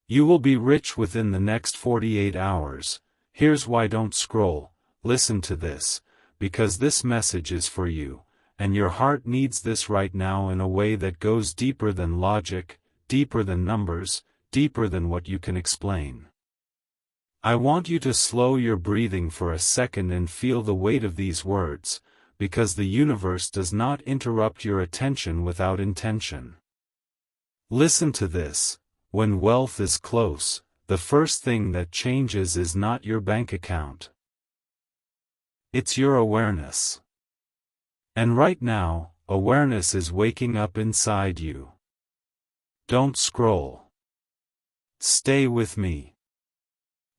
You will be rich within the next 48 hours. Here's why: don't scroll, listen to this, because this message is for you, and your heart needs this right now in a way that goes deeper than logic, deeper than numbers, deeper than what you can explain. I want you to slow your breathing for a second and feel the weight of these words, because the universe does not interrupt your attention without intention. Listen to this: when wealth is close, the first thing that changes is not your bank account. It's your awareness. And right now, awareness is waking up inside you. Don't scroll. Stay with me.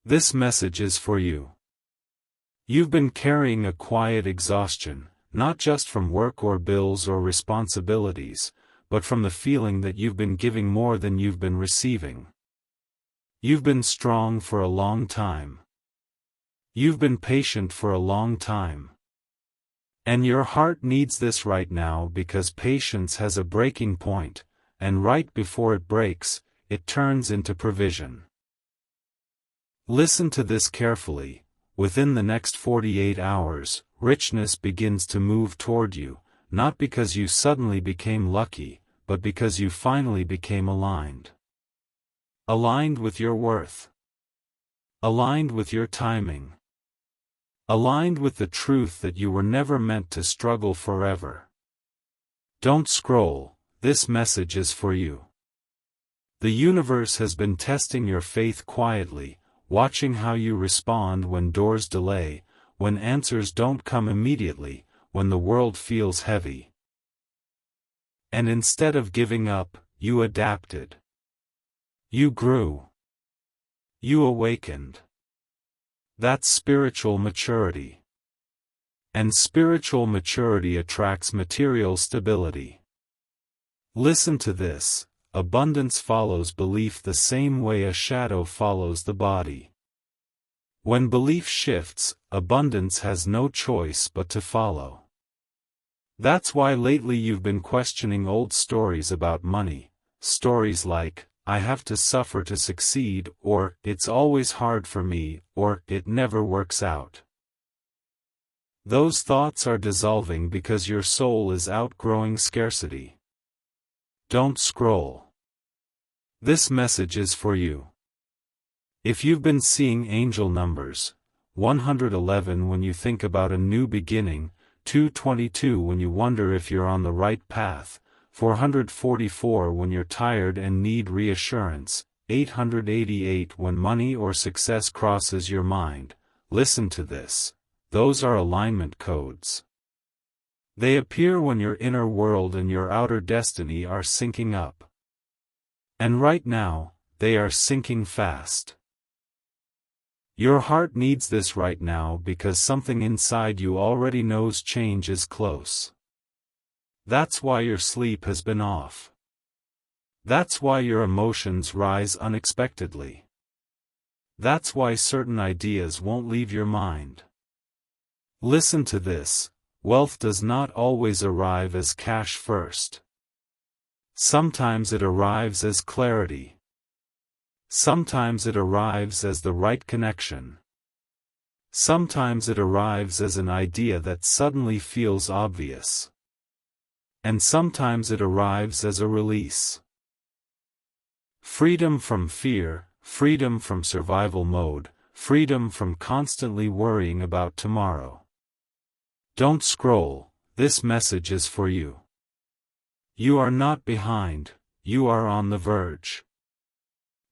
This message is for you. You've been carrying a quiet exhaustion, not just from work or bills or responsibilities, but from the feeling that you've been giving more than you've been receiving. You've been strong for a long time. You've been patient for a long time. And your heart needs this right now because patience has a breaking point, and right before it breaks, it turns into provision. Listen to this carefully: within the next 48 hours, richness begins to move toward you, not because you suddenly became lucky, but because you finally became aligned. Aligned with your worth. Aligned with your timing. Aligned with the truth that you were never meant to struggle forever. Don't scroll, this message is for you. The universe has been testing your faith quietly, watching how you respond when doors delay, when answers don't come immediately, when the world feels heavy. And instead of giving up, you adapted. You grew. You awakened. That's spiritual maturity. And spiritual maturity attracts material stability. Listen to this: abundance follows belief the same way a shadow follows the body. When belief shifts, abundance has no choice but to follow. That's why lately you've been questioning old stories about money, stories like, "I have to suffer to succeed," or "it's always hard for me," or "it never works out." Those thoughts are dissolving because your soul is outgrowing scarcity. Don't scroll. This message is for you. If you've been seeing angel numbers, 111 when you think about a new beginning, 222 when you wonder if you're on the right path, 444 when you're tired and need reassurance, 888 when money or success crosses your mind, listen to this: those are alignment codes. They appear when your inner world and your outer destiny are syncing up. And right now, they are syncing fast. Your heart needs this right now because something inside you already knows change is close. That's why your sleep has been off. That's why your emotions rise unexpectedly. That's why certain ideas won't leave your mind. Listen to this: wealth does not always arrive as cash first. Sometimes it arrives as clarity. Sometimes it arrives as the right connection. Sometimes it arrives as an idea that suddenly feels obvious. And sometimes it arrives as a release. Freedom from fear, freedom from survival mode, freedom from constantly worrying about tomorrow. Don't scroll, this message is for you. You are not behind, you are on the verge.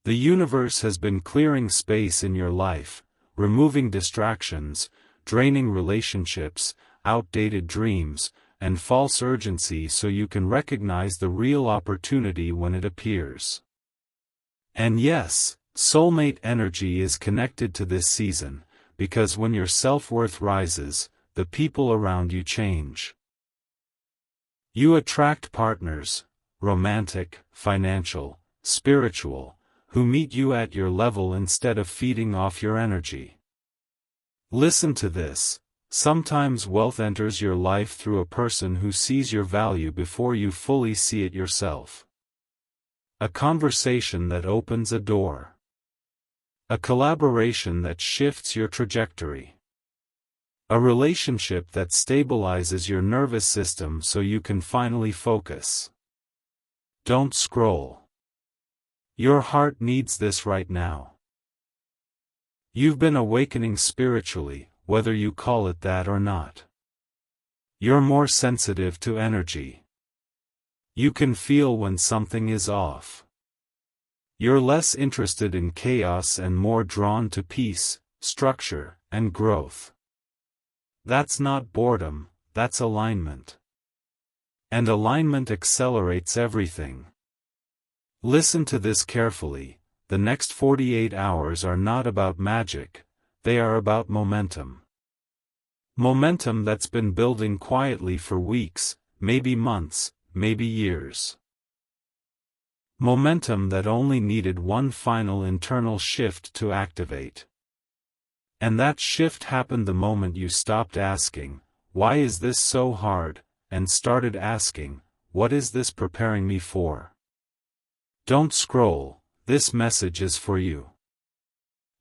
The universe has been clearing space in your life, removing distractions, draining relationships, outdated dreams, and false urgency so you can recognize the real opportunity when it appears. And yes, soulmate energy is connected to this season, because when your self-worth rises, the people around you change. You attract partners, romantic, financial, spiritual, who meet you at your level instead of feeding off your energy. Listen to this: sometimes wealth enters your life through a person who sees your value before you fully see it yourself. A conversation that opens a door. A collaboration that shifts your trajectory. A relationship that stabilizes your nervous system so you can finally focus. Don't scroll. Your heart needs this right now. You've been awakening spiritually, whether you call it that or not. You're more sensitive to energy. You can feel when something is off. You're less interested in chaos and more drawn to peace, structure, and growth. That's not boredom, that's alignment. And alignment accelerates everything. Listen to this carefully. The next 48 hours are not about magic, they are about momentum. Momentum that's been building quietly for weeks, maybe months, maybe years. Momentum that only needed one final internal shift to activate. And that shift happened the moment you stopped asking, "Why is this so hard?" and started asking, "What is this preparing me for?" Don't scroll. This message is for you.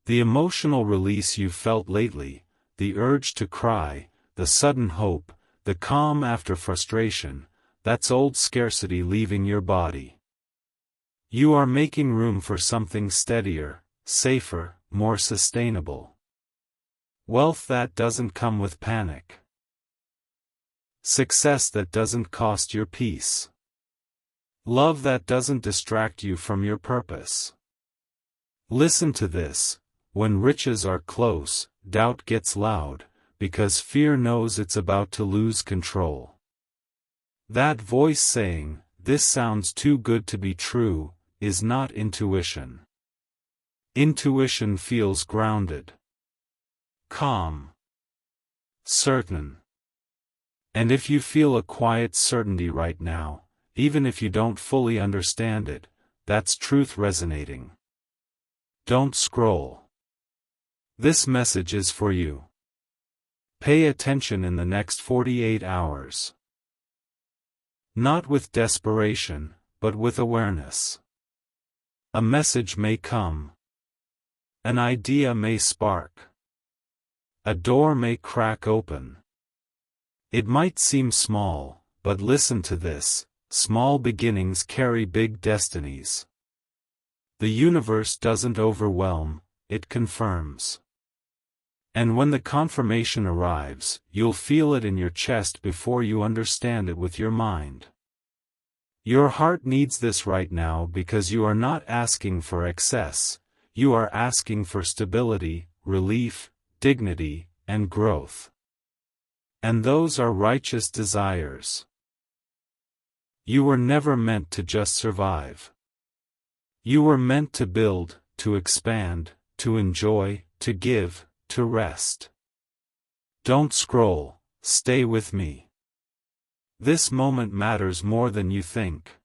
The emotional release you felt lately, the urge to cry, the sudden hope, the calm after frustration, that's old scarcity leaving your body. You are making room for something steadier, safer, more sustainable. Wealth that doesn't come with panic. Success that doesn't cost your peace. Love that doesn't distract you from your purpose. Listen to this. When riches are close, doubt gets loud, because fear knows it's about to lose control. That voice saying, "This sounds too good to be true," is not intuition. Intuition feels grounded, calm, certain. And if you feel a quiet certainty right now, even if you don't fully understand it, that's truth resonating. Don't scroll. This message is for you. Pay attention in the next 48 hours. Not with desperation, but with awareness. A message may come. An idea may spark. A door may crack open. It might seem small, but listen to this. Small beginnings carry big destinies. The universe doesn't overwhelm, it confirms. And when the confirmation arrives, you'll feel it in your chest before you understand it with your mind. Your heart needs this right now because you are not asking for excess, you are asking for stability, relief, dignity, and growth. And those are righteous desires. You were never meant to just survive. You were meant to build, to expand, to enjoy, to give, to rest. Don't scroll, stay with me. This moment matters more than you think.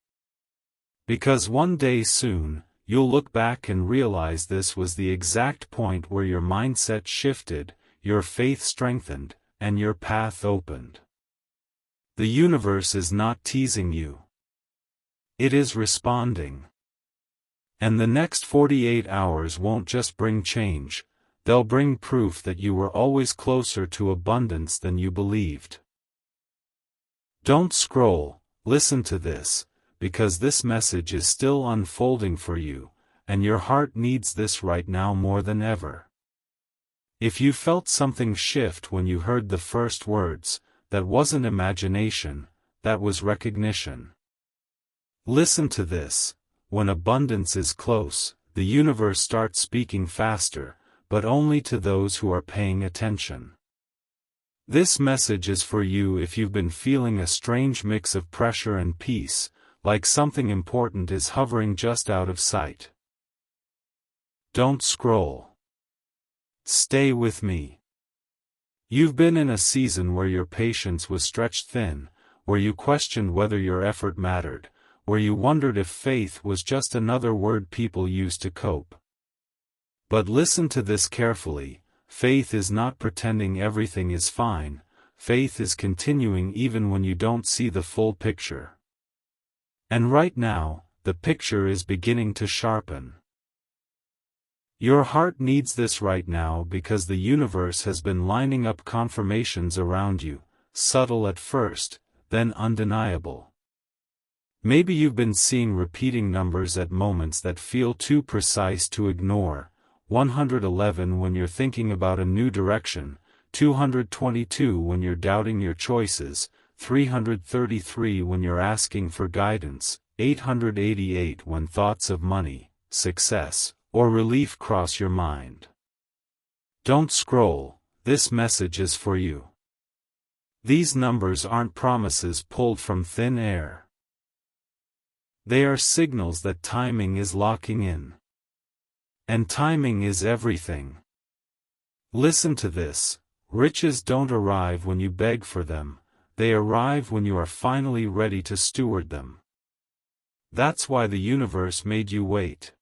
Because one day soon, you'll look back and realize this was the exact point where your mindset shifted, your faith strengthened, and your path opened. The universe is not teasing you. It is responding. And the next 48 hours won't just bring change, they'll bring proof that you were always closer to abundance than you believed. Don't scroll, listen to this, because this message is still unfolding for you, and your heart needs this right now more than ever. If you felt something shift when you heard the first words, that wasn't imagination, that was recognition. Listen to this. When abundance is close, the universe starts speaking faster, but only to those who are paying attention. This message is for you if you've been feeling a strange mix of pressure and peace, like something important is hovering just out of sight. Don't scroll. Stay with me. You've been in a season where your patience was stretched thin, where you questioned whether your effort mattered, where you wondered if faith was just another word people use to cope. But listen to this carefully, faith is not pretending everything is fine, faith is continuing even when you don't see the full picture. And right now, the picture is beginning to sharpen. Your heart needs this right now because the universe has been lining up confirmations around you, subtle at first, then undeniable. Maybe you've been seeing repeating numbers at moments that feel too precise to ignore: 111 when you're thinking about a new direction, 222 when you're doubting your choices, 333 when you're asking for guidance, 888 when thoughts of money, success, or relief cross your mind. Don't scroll, this message is for you. These numbers aren't promises pulled from thin air. They are signals that timing is locking in. And timing is everything. Listen to this: riches don't arrive when you beg for them, they arrive when you are finally ready to steward them. That's why the universe made you wait.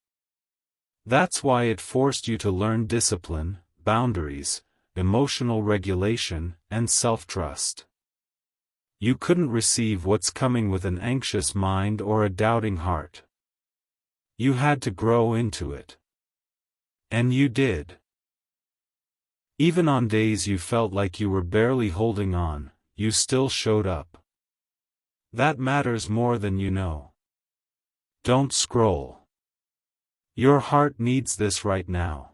That's why it forced you to learn discipline, boundaries, emotional regulation, and self-trust. You couldn't receive what's coming with an anxious mind or a doubting heart. You had to grow into it. And you did. Even on days you felt like you were barely holding on, you still showed up. That matters more than you know. Don't scroll. Your heart needs this right now.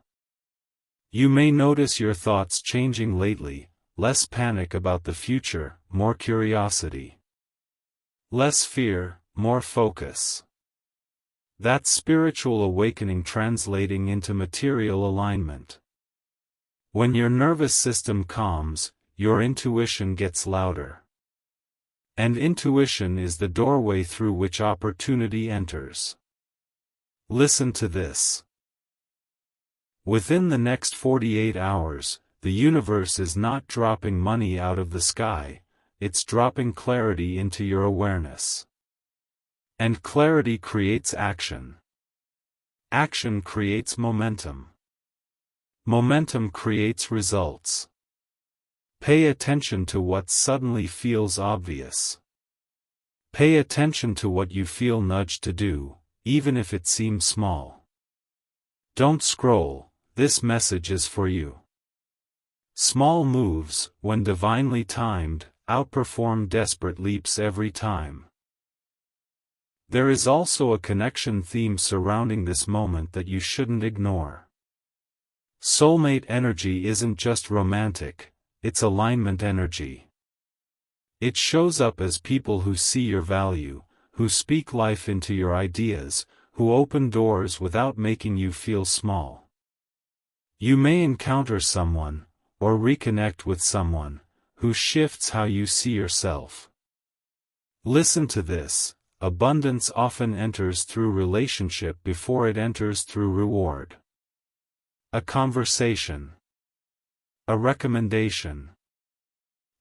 You may notice your thoughts changing lately: less panic about the future, more curiosity. Less fear, more focus. That's spiritual awakening translating into material alignment. When your nervous system calms, your intuition gets louder. And intuition is the doorway through which opportunity enters. Listen to this. Within the next 48 hours, the universe is not dropping money out of the sky, it's dropping clarity into your awareness. And clarity creates action. Action creates momentum. Momentum creates results. Pay attention to what suddenly feels obvious. Pay attention to what you feel nudged to do, even if it seems small. Don't scroll, this message is for you. Small moves, when divinely timed, outperform desperate leaps every time. There is also a connection theme surrounding this moment that you shouldn't ignore. Soulmate energy isn't just romantic, it's alignment energy. It shows up as people who see your value, who speak life into your ideas, who open doors without making you feel small. You may encounter someone, or reconnect with someone, who shifts how you see yourself. Listen to this: abundance often enters through relationship before it enters through reward. A conversation. A recommendation.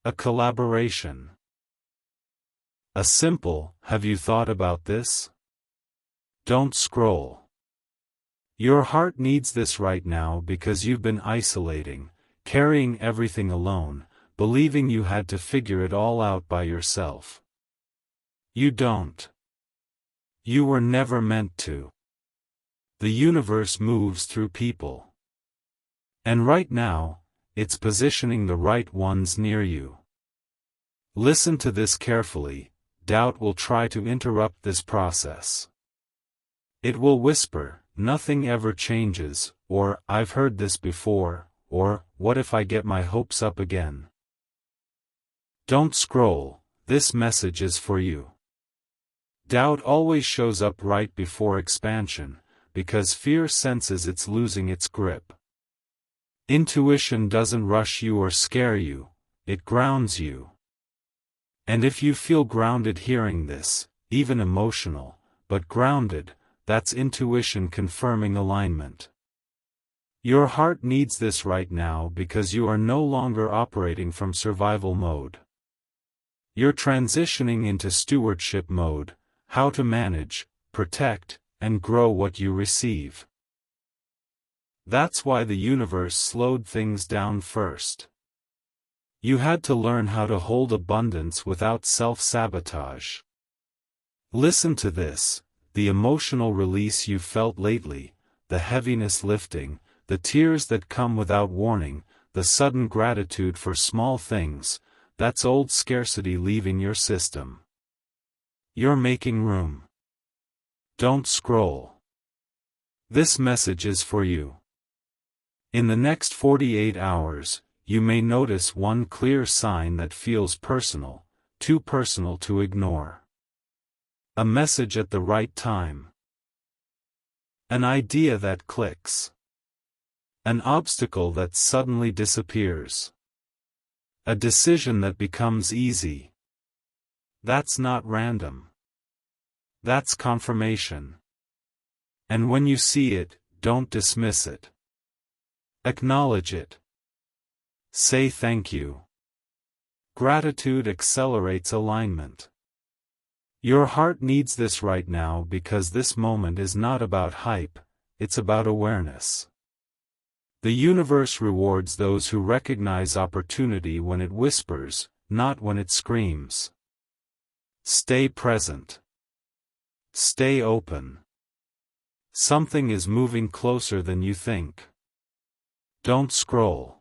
A collaboration. A simple, "Have you thought about this?" Don't scroll. Your heart needs this right now because you've been isolating, carrying everything alone, believing you had to figure it all out by yourself. You don't. You were never meant to. The universe moves through people. And right now, it's positioning the right ones near you. Listen to this carefully: doubt will try to interrupt this process. It will whisper, "Nothing ever changes," or "I've heard this before," or "What if I get my hopes up again?" Don't scroll, this message is for you. Doubt always shows up right before expansion, because fear senses it's losing its grip. Intuition doesn't rush you or scare you, it grounds you. And if you feel grounded hearing this, even emotional, but grounded, that's intuition confirming alignment. Your heart needs this right now because you are no longer operating from survival mode. You're transitioning into stewardship mode, how to manage, protect, and grow what you receive. That's why the universe slowed things down first. You had to learn how to hold abundance without self-sabotage. Listen to this: the emotional release you've felt lately, the heaviness lifting, the tears that come without warning, the sudden gratitude for small things, that's old scarcity leaving your system. You're making room. Don't scroll. This message is for you. In the next 48 hours, you may notice one clear sign that feels personal, too personal to ignore. A message at the right time. An idea that clicks. An obstacle that suddenly disappears. A decision that becomes easy. That's not random. That's confirmation. And when you see it, don't dismiss it. Acknowledge it. Say thank you. Gratitude accelerates alignment. Your heart needs this right now because this moment is not about hype, it's about awareness. The universe rewards those who recognize opportunity when it whispers, not when it screams. Stay present. Stay open. Something is moving closer than you think. Don't scroll.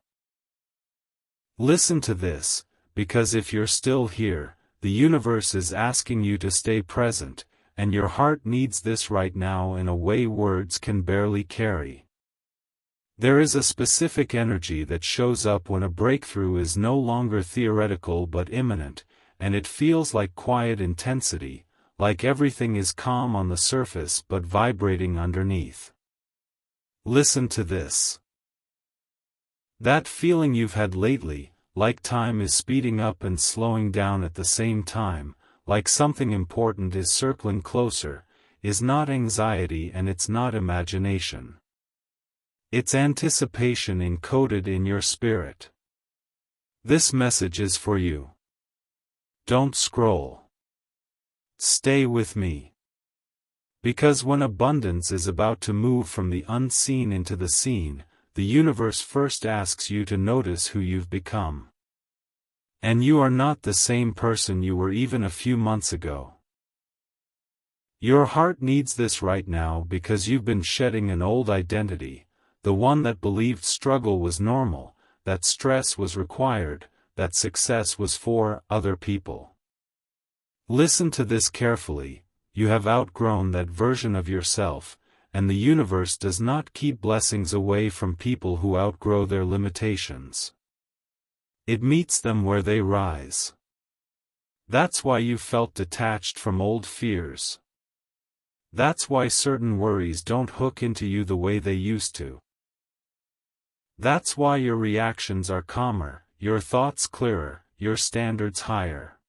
Listen to this, because if you're still here, the universe is asking you to stay present, and your heart needs this right now in a way words can barely carry. There is a specific energy that shows up when a breakthrough is no longer theoretical but imminent, and it feels like quiet intensity, like everything is calm on the surface but vibrating underneath. Listen to this. That feeling you've had lately, like time is speeding up and slowing down at the same time, like something important is circling closer, is not anxiety and it's not imagination. It's anticipation encoded in your spirit. This message is for you. Don't scroll. Stay with me. Because when abundance is about to move from the unseen into the seen, the universe first asks you to notice who you've become. And you are not the same person you were even a few months ago. Your heart needs this right now because you've been shedding an old identity, the one that believed struggle was normal, that stress was required, that success was for other people. Listen to this carefully, you have outgrown that version of yourself, and the universe does not keep blessings away from people who outgrow their limitations. It meets them where they rise. That's why you felt detached from old fears. That's why certain worries don't hook into you the way they used to. That's why your reactions are calmer, your thoughts clearer, your standards higher.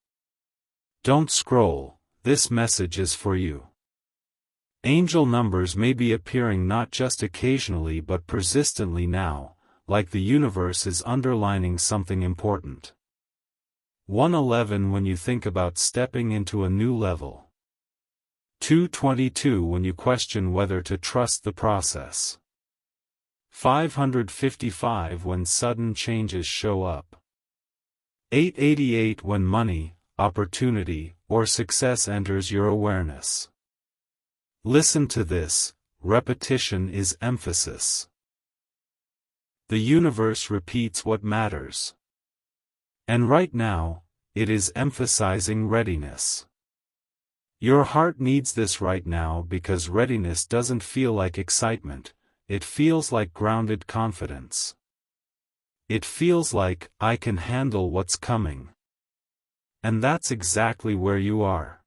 Don't scroll, this message is for you. Angel numbers may be appearing not just occasionally but persistently now, like the universe is underlining something important. 111 when you think about stepping into a new level. 222 when you question whether to trust the process. 555 when sudden changes show up. 888 when money, opportunity, or success enters your awareness. Listen to this, repetition is emphasis. The universe repeats what matters. And right now, it is emphasizing readiness. Your heart needs this right now because readiness doesn't feel like excitement, it feels like grounded confidence. It feels like, I can handle what's coming. And that's exactly where you are.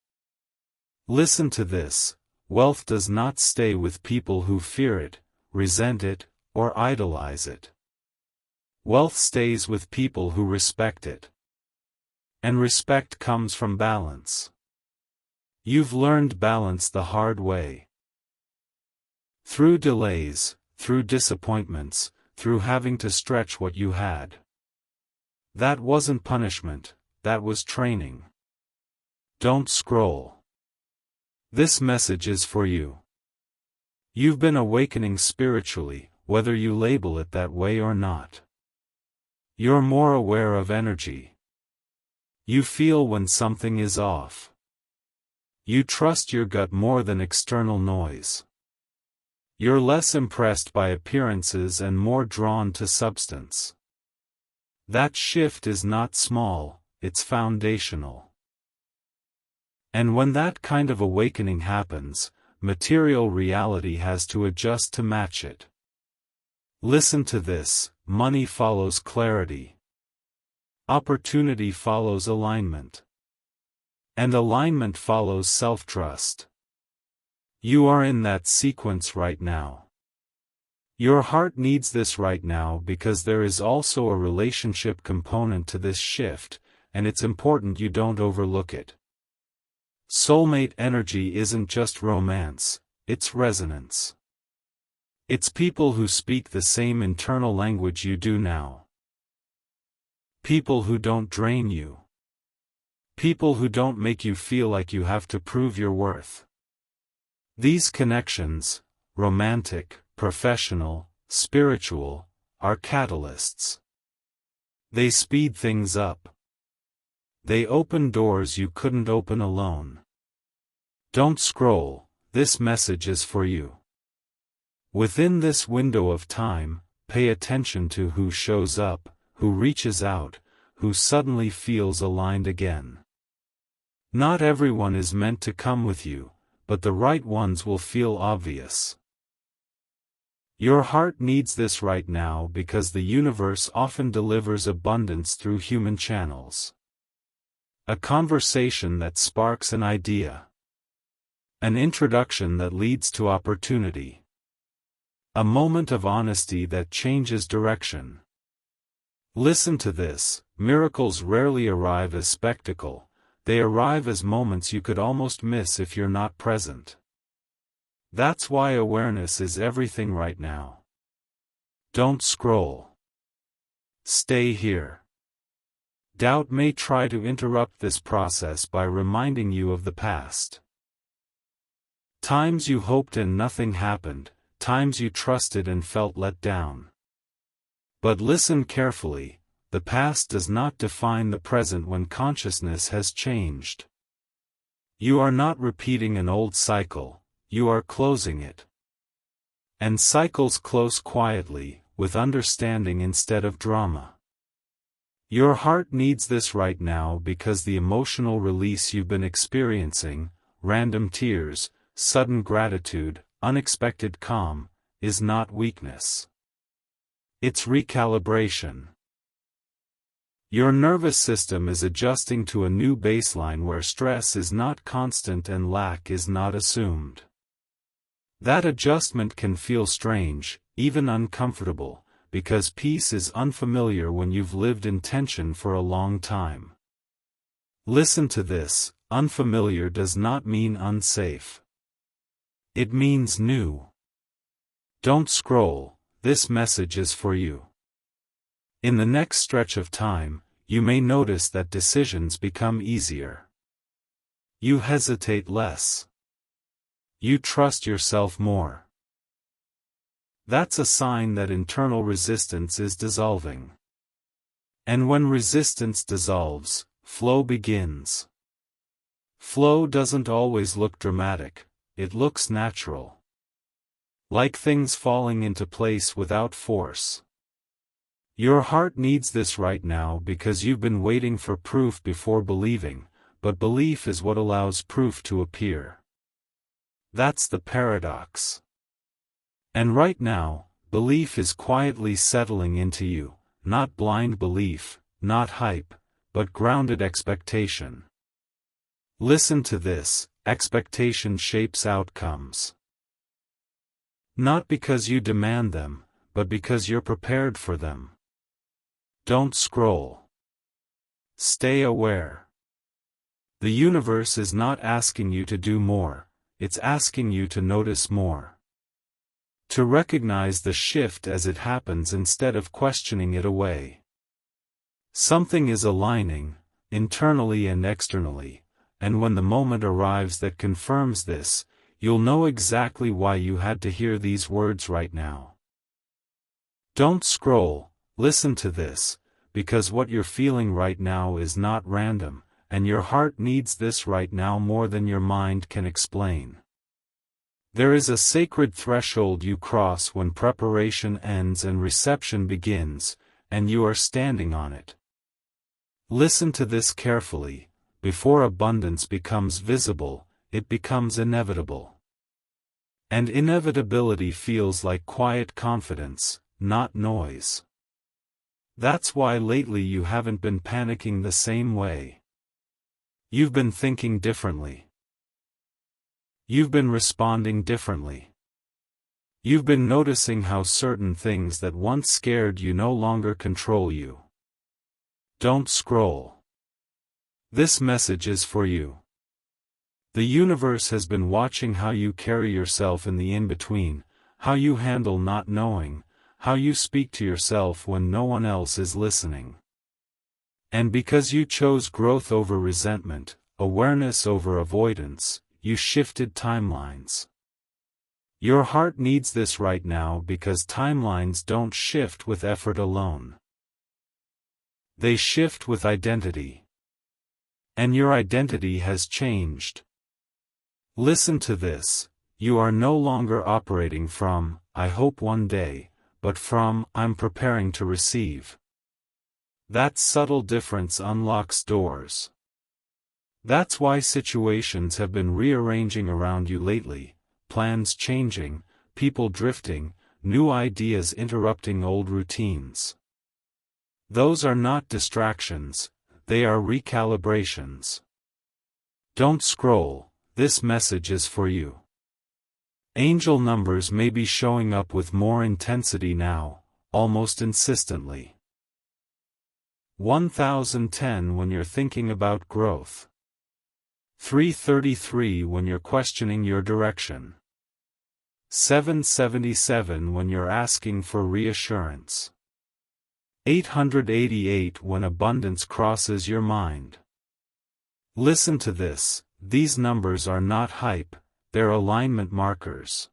Listen to this. Wealth does not stay with people who fear it, resent it, or idolize it. Wealth stays with people who respect it. And respect comes from balance. You've learned balance the hard way. Through delays, through disappointments, through having to stretch what you had. That wasn't punishment, that was training. Don't scroll. This message is for you. You've been awakening spiritually, whether you label it that way or not. You're more aware of energy. You feel when something is off. You trust your gut more than external noise. You're less impressed by appearances and more drawn to substance. That shift is not small, it's foundational. And when that kind of awakening happens, material reality has to adjust to match it. Listen to this: money follows clarity. Opportunity follows alignment. And alignment follows self-trust. You are in that sequence right now. Your heart needs this right now because there is also a relationship component to this shift, and it's important you don't overlook it. Soulmate energy isn't just romance, it's resonance. It's people who speak the same internal language you do now. People who don't drain you. People who don't make you feel like you have to prove your worth. These connections, romantic, professional, spiritual, are catalysts. They speed things up. They open doors you couldn't open alone. Don't scroll, this message is for you. Within this window of time, pay attention to who shows up, who reaches out, who suddenly feels aligned again. Not everyone is meant to come with you, but the right ones will feel obvious. Your heart needs this right now because the universe often delivers abundance through human channels. A conversation that sparks an idea. An introduction that leads to opportunity. A moment of honesty that changes direction. Listen to this: miracles rarely arrive as spectacle, they arrive as moments you could almost miss if you're not present. That's why awareness is everything right now. Don't scroll. Stay here. Doubt may try to interrupt this process by reminding you of the past. Times you hoped and nothing happened, times you trusted and felt let down. But listen carefully, the past does not define the present when consciousness has changed. You are not repeating an old cycle, you are closing it. And cycles close quietly, with understanding instead of drama. Your heart needs this right now because the emotional release you've been experiencing, random tears, sudden gratitude, unexpected calm, is not weakness. It's recalibration. Your nervous system is adjusting to a new baseline where stress is not constant and lack is not assumed. That adjustment can feel strange, even uncomfortable, because peace is unfamiliar when you've lived in tension for a long time. Listen to this: unfamiliar does not mean unsafe. It means new. Don't scroll, this message is for you. In the next stretch of time, you may notice that decisions become easier. You hesitate less. You trust yourself more. That's a sign that internal resistance is dissolving. And when resistance dissolves, flow begins. Flow doesn't always look dramatic, it looks natural. Like things falling into place without force. Your heart needs this right now because you've been waiting for proof before believing, but belief is what allows proof to appear. That's the paradox. And right now, belief is quietly settling into you, not blind belief, not hype, but grounded expectation. Listen to this: expectation shapes outcomes. Not because you demand them, but because you're prepared for them. Don't scroll. Stay aware. The universe is not asking you to do more, it's asking you to notice more. To recognize the shift as it happens instead of questioning it away. Something is aligning, internally and externally, and when the moment arrives that confirms this, you'll know exactly why you had to hear these words right now. Don't scroll, listen to this, because what you're feeling right now is not random, and your heart needs this right now more than your mind can explain. There is a sacred threshold you cross when preparation ends and reception begins, and you are standing on it. Listen to this carefully. Before abundance becomes visible, it becomes inevitable. And inevitability feels like quiet confidence, not noise. That's why lately you haven't been panicking the same way. You've been thinking differently. You've been responding differently. You've been noticing how certain things that once scared you no longer control you. Don't scroll. This message is for you. The universe has been watching how you carry yourself in the in-between, how you handle not knowing, how you speak to yourself when no one else is listening. And because you chose growth over resentment, awareness over avoidance, you shifted timelines. Your heart needs this right now because timelines don't shift with effort alone. They shift with identity. And your identity has changed. Listen to this. You are no longer operating from, "I hope one day," but from, "I'm preparing to receive." That subtle difference unlocks doors. That's why situations have been rearranging around you lately, plans changing, people drifting, new ideas interrupting old routines. Those are not distractions, they are recalibrations. Don't scroll, this message is for you. Angel numbers may be showing up with more intensity now, almost insistently. 1010 when you're thinking about growth. 333 when you're questioning your direction. 777 when you're asking for reassurance. 888 when abundance crosses your mind. Listen to this, these numbers are not hype, they're alignment markers.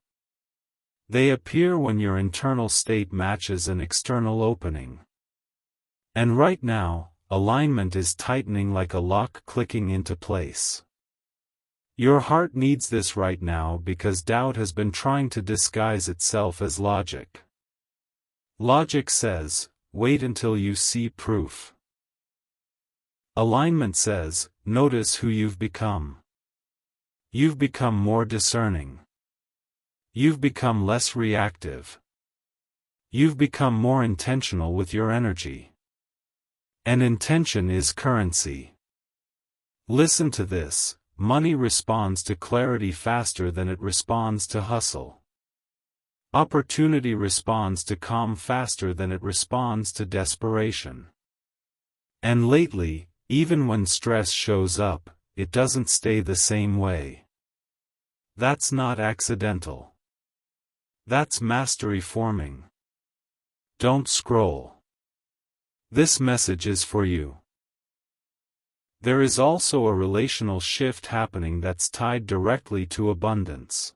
They appear when your internal state matches an external opening. And right now, alignment is tightening like a lock clicking into place. Your heart needs this right now because doubt has been trying to disguise itself as logic. Logic says, wait until you see proof. Alignment says, notice who you've become. You've become more discerning. You've become less reactive. You've become more intentional with your energy. And intention is currency. Listen to this. Money responds to clarity faster than it responds to hustle. Opportunity responds to calm faster than it responds to desperation. And lately, even when stress shows up, it doesn't stay the same way. That's not accidental. That's mastery forming. Don't scroll. This message is for you. There is also a relational shift happening that's tied directly to abundance.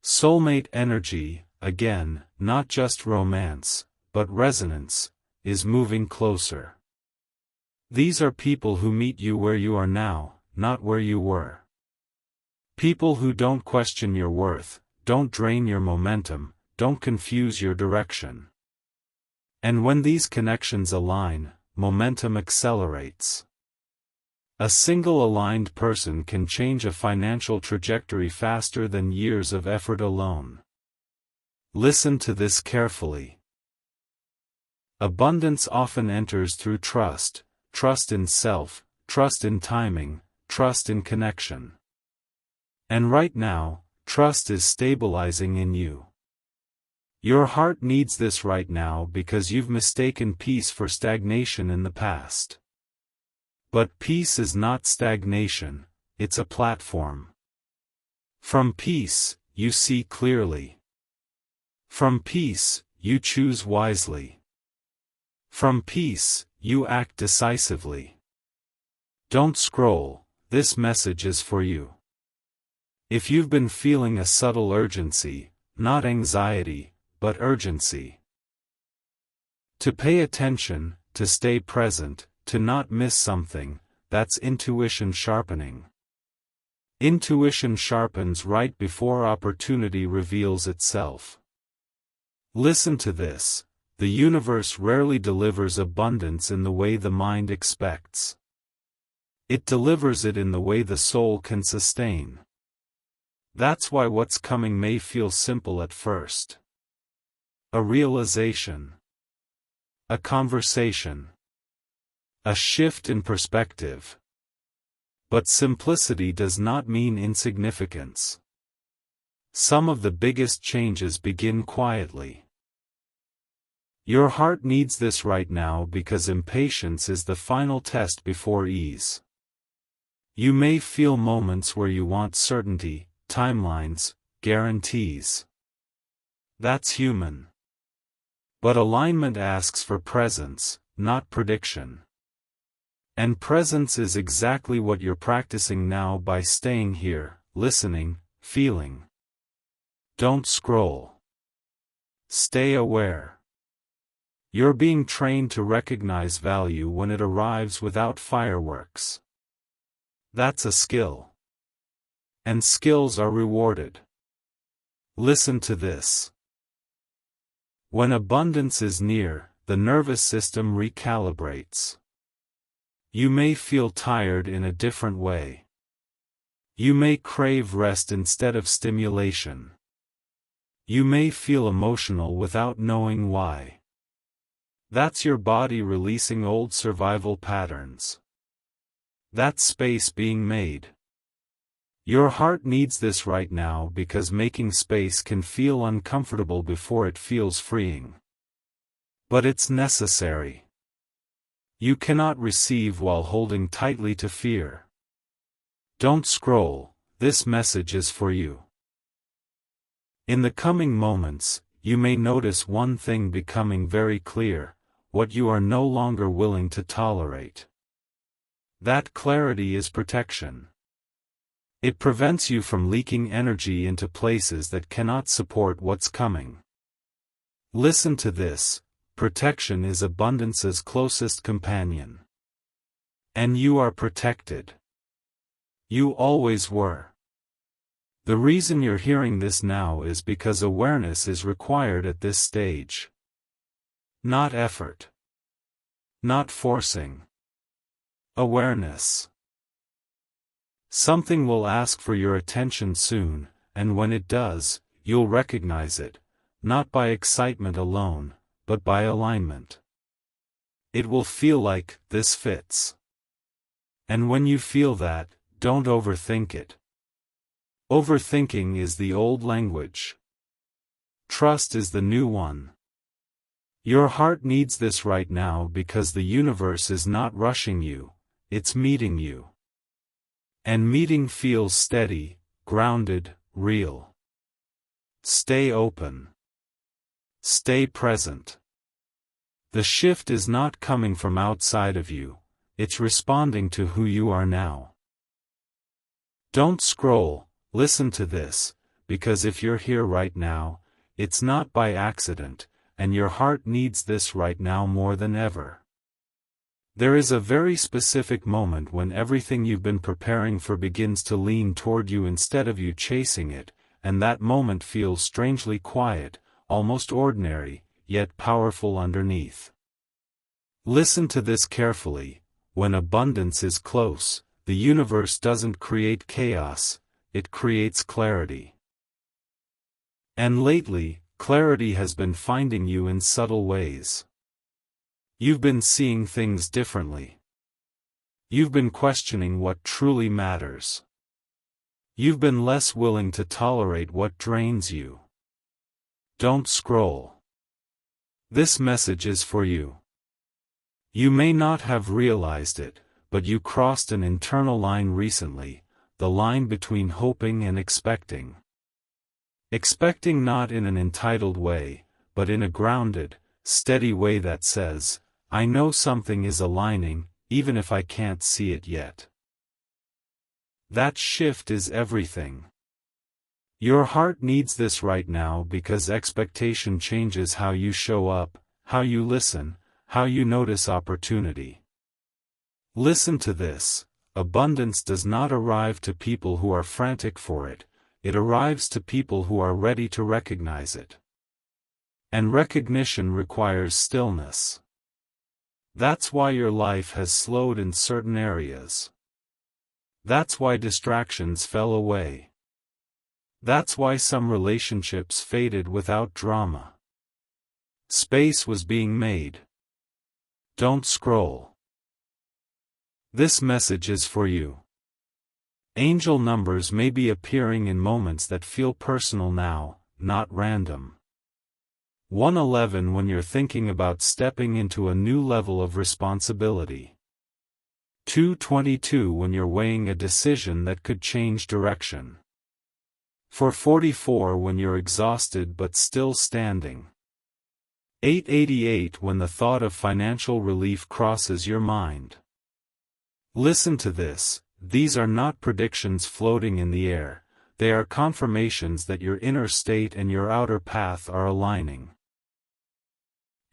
Soulmate energy, again, not just romance, but resonance, is moving closer. These are people who meet you where you are now, not where you were. People who don't question your worth, don't drain your momentum, don't confuse your direction. And when these connections align, momentum accelerates. A single aligned person can change a financial trajectory faster than years of effort alone. Listen to this carefully. Abundance often enters through trust, trust in self, trust in timing, trust in connection. And right now, trust is stabilizing in you. Your heart needs this right now because you've mistaken peace for stagnation in the past. But peace is not stagnation, it's a platform. From peace, you see clearly. From peace, you choose wisely. From peace, you act decisively. Don't scroll, this message is for you. If you've been feeling a subtle urgency, not anxiety, but urgency. To pay attention, to stay present, to not miss something, that's intuition sharpening. Intuition sharpens right before opportunity reveals itself. Listen to this: the universe rarely delivers abundance in the way the mind expects. It delivers it in the way the soul can sustain. That's why what's coming may feel simple at first. A realization. A conversation. A shift in perspective. But simplicity does not mean insignificance. Some of the biggest changes begin quietly. Your heart needs this right now because impatience is the final test before ease. You may feel moments where you want certainty, timelines, guarantees. That's human. But alignment asks for presence, not prediction. And presence is exactly what you're practicing now by staying here, listening, feeling. Don't scroll. Stay aware. You're being trained to recognize value when it arrives without fireworks. That's a skill. And skills are rewarded. Listen to this. When abundance is near, the nervous system recalibrates. You may feel tired in a different way. You may crave rest instead of stimulation. You may feel emotional without knowing why. That's your body releasing old survival patterns. That's space being made. Your heart needs this right now because making space can feel uncomfortable before it feels freeing. But it's necessary. You cannot receive while holding tightly to fear. Don't scroll, this message is for you. In the coming moments, you may notice one thing becoming very clear: what you are no longer willing to tolerate. That clarity is protection. It prevents you from leaking energy into places that cannot support what's coming. Listen to this: protection is abundance's closest companion. And you are protected. You always were. The reason you're hearing this now is because awareness is required at this stage. Not effort. Not forcing. Awareness. Something will ask for your attention soon, and when it does, you'll recognize it, not by excitement alone, but by alignment. It will feel like, this fits. And when you feel that, don't overthink it. Overthinking is the old language. Trust is the new one. Your heart needs this right now because the universe is not rushing you, it's meeting you. And meeting feels steady, grounded, real. Stay open. Stay present. The shift is not coming from outside of you, it's responding to who you are now. Don't scroll, listen to this, because if you're here right now, it's not by accident, and your heart needs this right now more than ever. There is a very specific moment when everything you've been preparing for begins to lean toward you instead of you chasing it, and that moment feels strangely quiet, almost ordinary, yet powerful underneath. Listen to this carefully: when abundance is close, the universe doesn't create chaos, it creates clarity. And lately, clarity has been finding you in subtle ways. You've been seeing things differently. You've been questioning what truly matters. You've been less willing to tolerate what drains you. Don't scroll. This message is for you. You may not have realized it, but you crossed an internal line recently, the line between hoping and expecting. Expecting not in an entitled way, but in a grounded, steady way that says, I know something is aligning, even if I can't see it yet. That shift is everything. Your heart needs this right now because expectation changes how you show up, how you listen, how you notice opportunity. Listen to this: abundance does not arrive to people who are frantic for it, it arrives to people who are ready to recognize it. And recognition requires stillness. That's why your life has slowed in certain areas. That's why distractions fell away. That's why some relationships faded without drama. Space was being made. Don't scroll. This message is for you. Angel numbers may be appearing in moments that feel personal now, not random. 111 when you're thinking about stepping into a new level of responsibility. 222 when you're weighing a decision that could change direction. 444 when you're exhausted but still standing. 888 when the thought of financial relief crosses your mind. Listen to this: these are not predictions floating in the air, they are confirmations that your inner state and your outer path are aligning.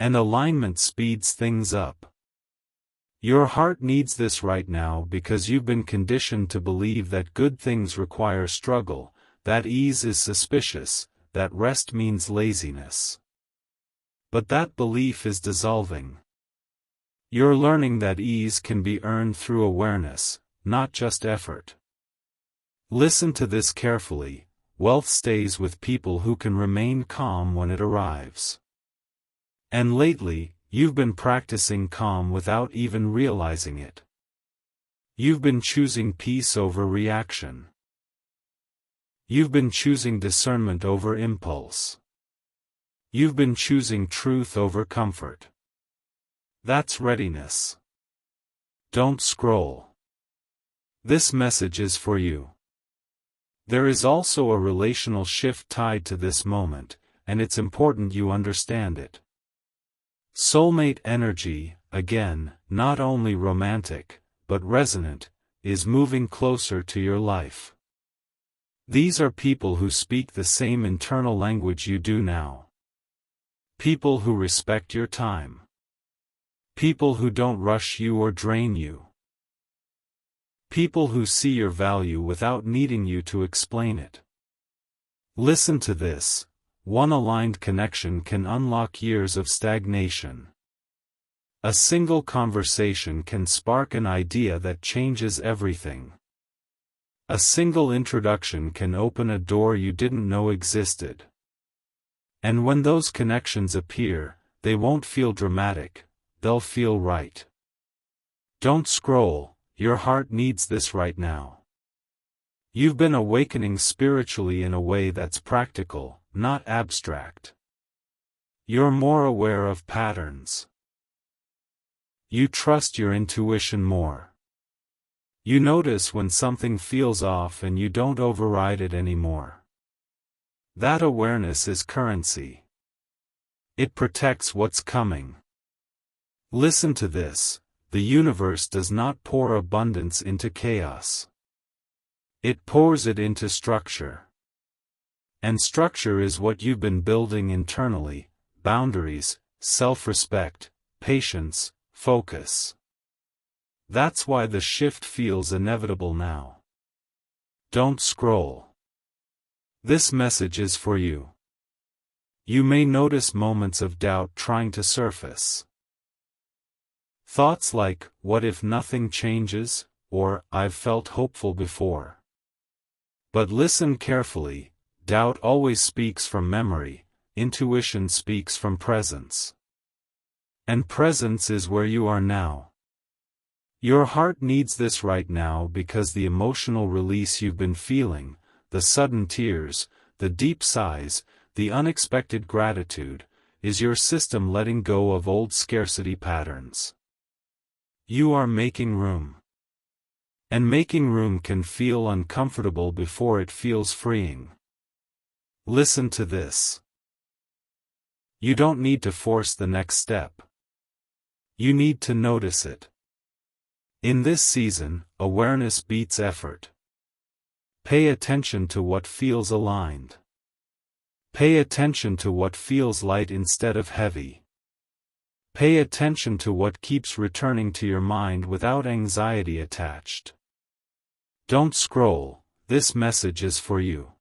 And alignment speeds things up. Your heart needs this right now because you've been conditioned to believe that good things require struggle, that ease is suspicious, that rest means laziness. But that belief is dissolving. You're learning that ease can be earned through awareness, not just effort. Listen to this carefully: wealth stays with people who can remain calm when it arrives. And lately, you've been practicing calm without even realizing it. You've been choosing peace over reaction. You've been choosing discernment over impulse. You've been choosing truth over comfort. That's readiness. Don't scroll. This message is for you. There is also a relational shift tied to this moment, and it's important you understand it. Soulmate energy, again, not only romantic, but resonant, is moving closer to your life. These are people who speak the same internal language you do now. People who respect your time. People who don't rush you or drain you. People who see your value without needing you to explain it. Listen to this: one aligned connection can unlock years of stagnation. A single conversation can spark an idea that changes everything. A single introduction can open a door you didn't know existed. And when those connections appear, they won't feel dramatic, they'll feel right. Don't scroll, your heart needs this right now. You've been awakening spiritually in a way that's practical, not abstract. You're more aware of patterns. You trust your intuition more. You notice when something feels off and you don't override it anymore. That awareness is currency. It protects what's coming. Listen to this: the universe does not pour abundance into chaos. It pours it into structure. And structure is what you've been building internally: boundaries, self-respect, patience, focus. That's why the shift feels inevitable now. Don't scroll. This message is for you. You may notice moments of doubt trying to surface. Thoughts like, what if nothing changes, or, I've felt hopeful before. But listen carefully: doubt always speaks from memory, intuition speaks from presence. And presence is where you are now. Your heart needs this right now because the emotional release you've been feeling, the sudden tears, the deep sighs, the unexpected gratitude, is your system letting go of old scarcity patterns. You are making room. And making room can feel uncomfortable before it feels freeing. Listen to this. You don't need to force the next step. You need to notice it. In this season, awareness beats effort. Pay attention to what feels aligned. Pay attention to what feels light instead of heavy. Pay attention to what keeps returning to your mind without anxiety attached. Don't scroll, this message is for you.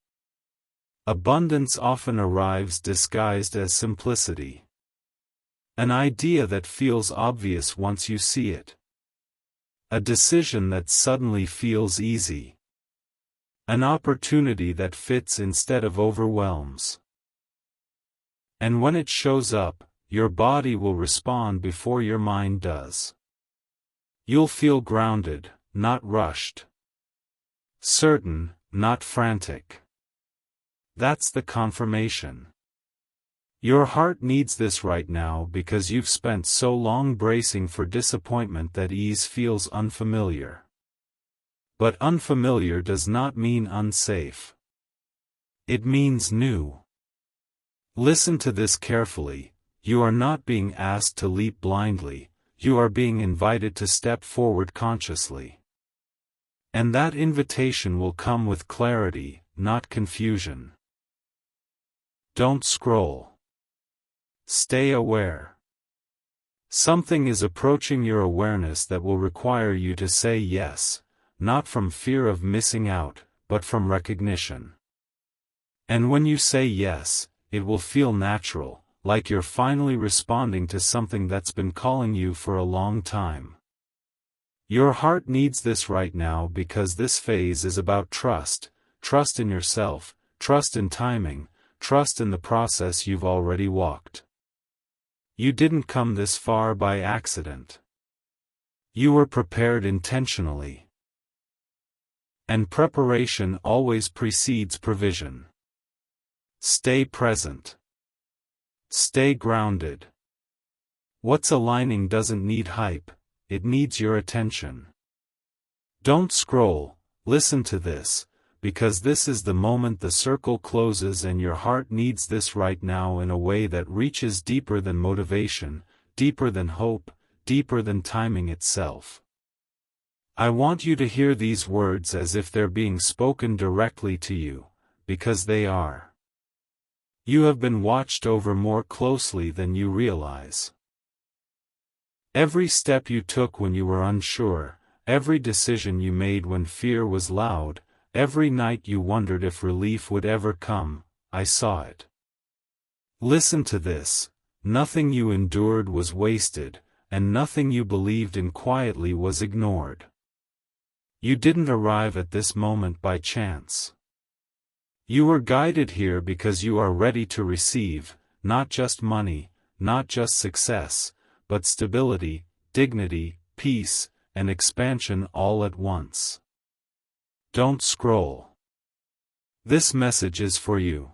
Abundance often arrives disguised as simplicity. An idea that feels obvious once you see it. A decision that suddenly feels easy. An opportunity that fits instead of overwhelms. And when it shows up, your body will respond before your mind does. You'll feel grounded, not rushed. Certain, not frantic. That's the confirmation. Your heart needs this right now because you've spent so long bracing for disappointment that ease feels unfamiliar. But unfamiliar does not mean unsafe. It means new. Listen to this carefully, you are not being asked to leap blindly, you are being invited to step forward consciously. And that invitation will come with clarity, not confusion. Don't scroll. Stay aware. Something is approaching your awareness that will require you to say yes, not from fear of missing out, but from recognition. And when you say yes, it will feel natural, like you're finally responding to something that's been calling you for a long time. Your heart needs this right now because this phase is about trust, trust in yourself, trust in timing, trust in the process you've already walked. You didn't come this far by accident. You were prepared intentionally. And preparation always precedes provision. Stay present. Stay grounded. What's aligning doesn't need hype, it needs your attention. Don't scroll, listen to this, because this is the moment the circle closes and your heart needs this right now in a way that reaches deeper than motivation, deeper than hope, deeper than timing itself. I want you to hear these words as if they're being spoken directly to you, because they are. You have been watched over more closely than you realize. Every step you took when you were unsure, every decision you made when fear was loud, every night you wondered if relief would ever come, I saw it. Listen to this, nothing you endured was wasted, and nothing you believed in quietly was ignored. You didn't arrive at this moment by chance. You were guided here because you are ready to receive, not just money, not just success, but stability, dignity, peace, and expansion all at once. Don't scroll. This message is for you.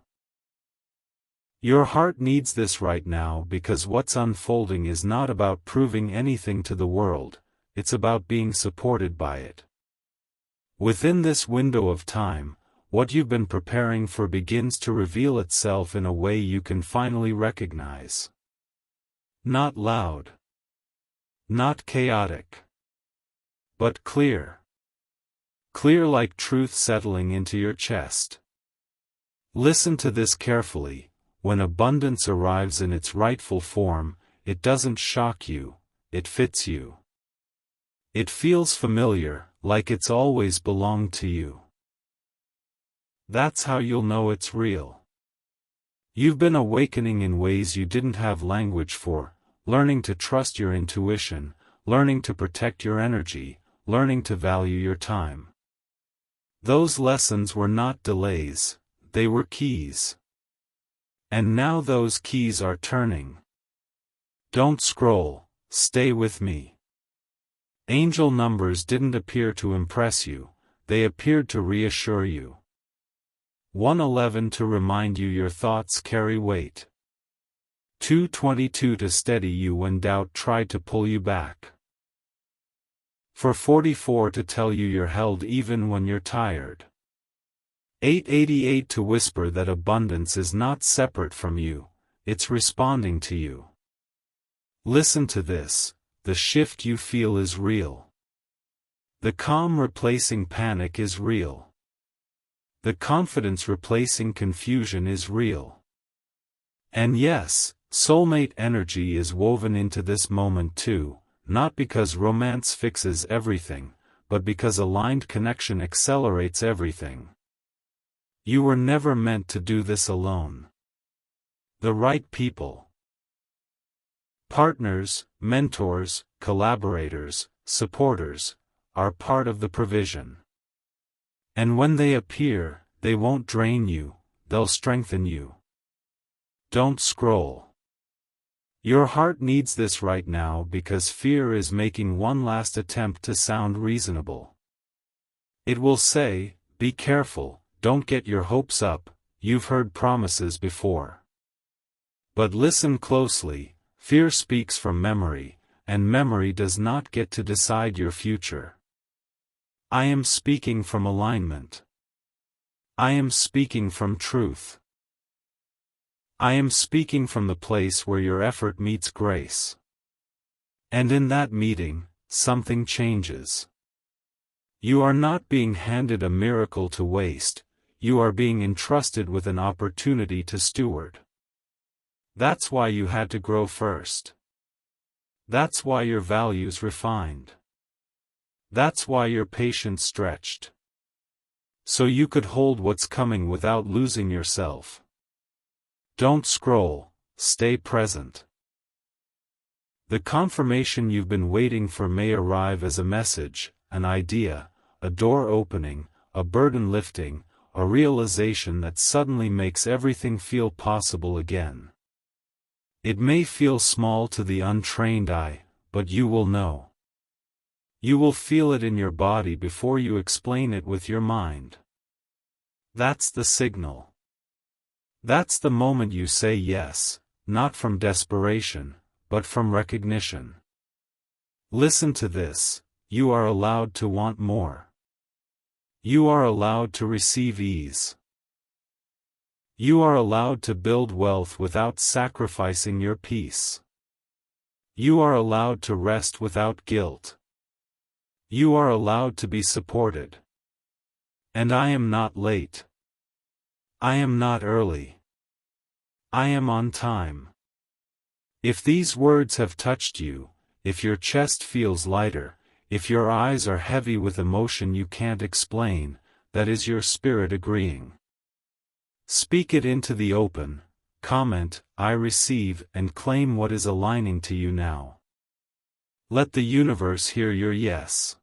Your heart needs this right now because what's unfolding is not about proving anything to the world, it's about being supported by it. Within this window of time, what you've been preparing for begins to reveal itself in a way you can finally recognize. Not loud. Not chaotic. But clear. Clear like truth settling into your chest. Listen to this carefully, when abundance arrives in its rightful form, it doesn't shock you, it fits you. It feels familiar, like it's always belonged to you. That's how you'll know it's real. You've been awakening in ways you didn't have language for, learning to trust your intuition, learning to protect your energy, learning to value your time. Those lessons were not delays, they were keys. And now those keys are turning. Don't scroll, stay with me. Angel numbers didn't appear to impress you, they appeared to reassure you. 111 to remind you your thoughts carry weight. 222 to steady you when doubt tried to pull you back. For 44 to tell you you're held even when you're tired. 888 to whisper that abundance is not separate from you, it's responding to you. Listen to this, the shift you feel is real. The calm replacing panic is real. The confidence replacing confusion is real. And yes, Soulmate energy is woven into this moment too, not because romance fixes everything, but because aligned connection accelerates everything. You were never meant to do this alone. The right people, partners, mentors, collaborators, supporters, are part of the provision. And when they appear, they won't drain you, they'll strengthen you. Don't scroll. Your heart needs this right now because fear is making one last attempt to sound reasonable. It will say, be careful, don't get your hopes up, you've heard promises before. But listen closely, fear speaks from memory, and memory does not get to decide your future. I am speaking from alignment. I am speaking from truth. I am speaking from the place where your effort meets grace. And in that meeting, something changes. You are not being handed a miracle to waste, you are being entrusted with an opportunity to steward. That's why you had to grow first. That's why your values refined. That's why your patience stretched. So you could hold what's coming without losing yourself. Don't scroll, stay present. The confirmation you've been waiting for may arrive as a message, an idea, a door opening, a burden lifting, a realization that suddenly makes everything feel possible again. It may feel small to the untrained eye, but you will know. You will feel it in your body before you explain it with your mind. That's the signal. That's the moment you say yes, not from desperation, but from recognition. Listen to this, you are allowed to want more. You are allowed to receive ease. You are allowed to build wealth without sacrificing your peace. You are allowed to rest without guilt. You are allowed to be supported. And I am not late. I am not early. I am on time. If these words have touched you, if your chest feels lighter, if your eyes are heavy with emotion you can't explain, that is your spirit agreeing. Speak it into the open, comment, I receive, and claim what is aligning to you now. Let the universe hear your yes.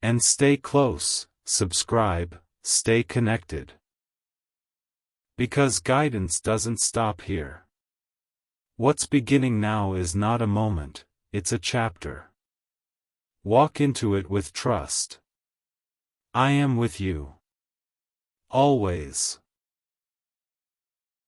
And stay close, subscribe, stay connected. Because guidance doesn't stop here. What's beginning now is not a moment, it's a chapter. Walk into it with trust. I am with you. Always.